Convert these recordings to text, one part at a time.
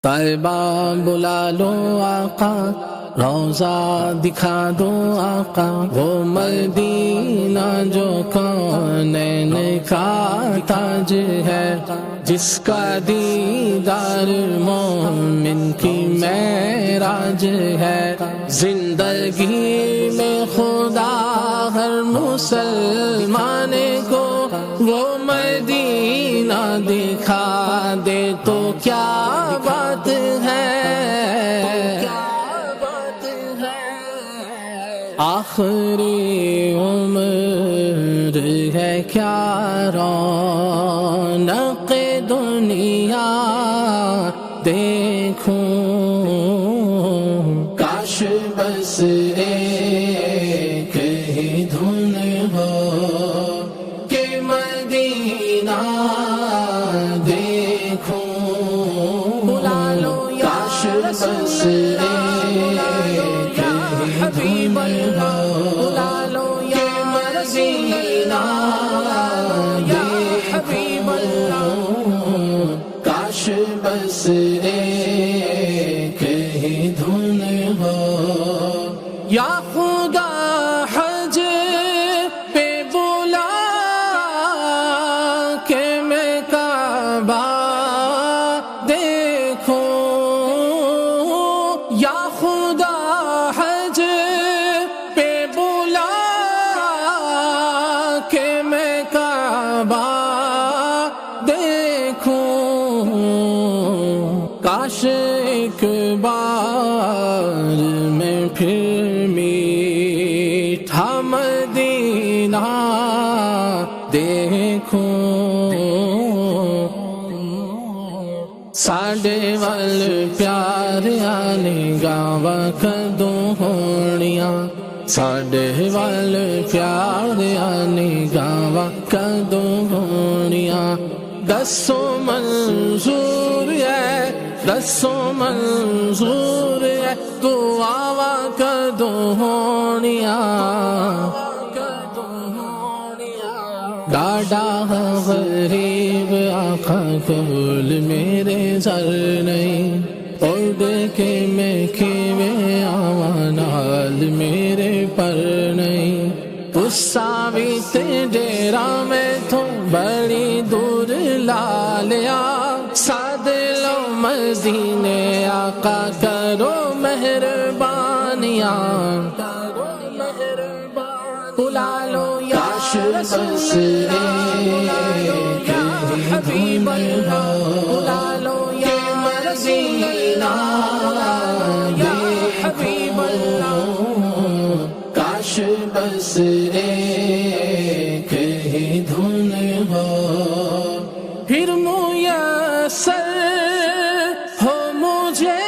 طیبہ بلا لو آقا، روضہ دکھا دو آقا، وہ مدینہ جو کونین کا تاج ہے، جس کا دیدار مومن کی معراج ہے۔ زندگی میں خدا ہر مسلمان کو وہ مدینہ دکھا دے تو کیا بات ہے، آخری عمر ہے کیا رونق دنیا دیکھوں، کاش بس ایک ہی دھن ہو کہ مدینہ دیکھوں، کاش بس حبیب اللہ بلا لو یا مدینہ یا حبیب اللہ، کاش بس ایک ہی دھن ہو، یا خدا حج پہ بلا کہ میں کعبہ دیکھوں، یا خدا حج پہ بلا کہ میں کعبہ دیکھوں، کاش ایک بار میں پھر میٹھا مدینہ دیکھوں، ساڈے وال پیار آنے گاوا کدوں ہونیاں، ساڈے وال پیار آنے گاوا کدوں ہونیاں، دسو منظور ہے دسو منظور ہے دعاوا کدوں ہونیاں، ڈاڈا غریب آقا کول میرے زر نہیں، اڑ کے میں کیویں آواں نال میرے پر نہیں، تساوی تے ڈیرا میں تو بڑی دور لا لیا، ساد لو مدینے آقا کرو مہربانیاں، بلا لو یا رسول اللہ یا حبیب اللہ، بلا لو یا مدینہ یا حبیب اللہ، کاش بس ایک ہی دھن ہو، پھر میسر ہو مجھے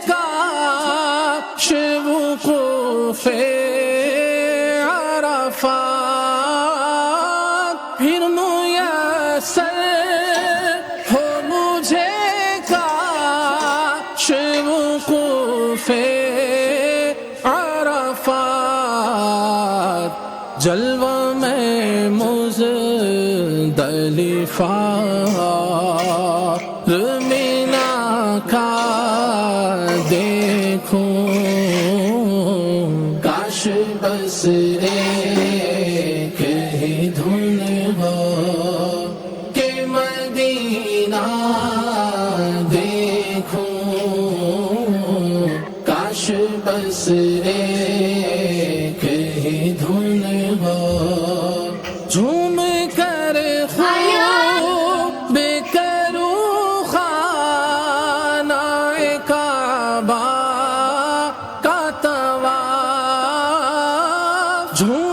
کاش وقوف عرفات، پھر میسر ہو مجھے کاش وقوف عرفات، جلوہ میں مزدلفہ مینا کا دیکھوں، کاش بس ایک ہی دھن ہو کہ مدینہ دیکھوں، کاش بس ایک ہی دھن ہو، جھوم کر خوب کروں خانہ کعبہ کا طواف، جھوم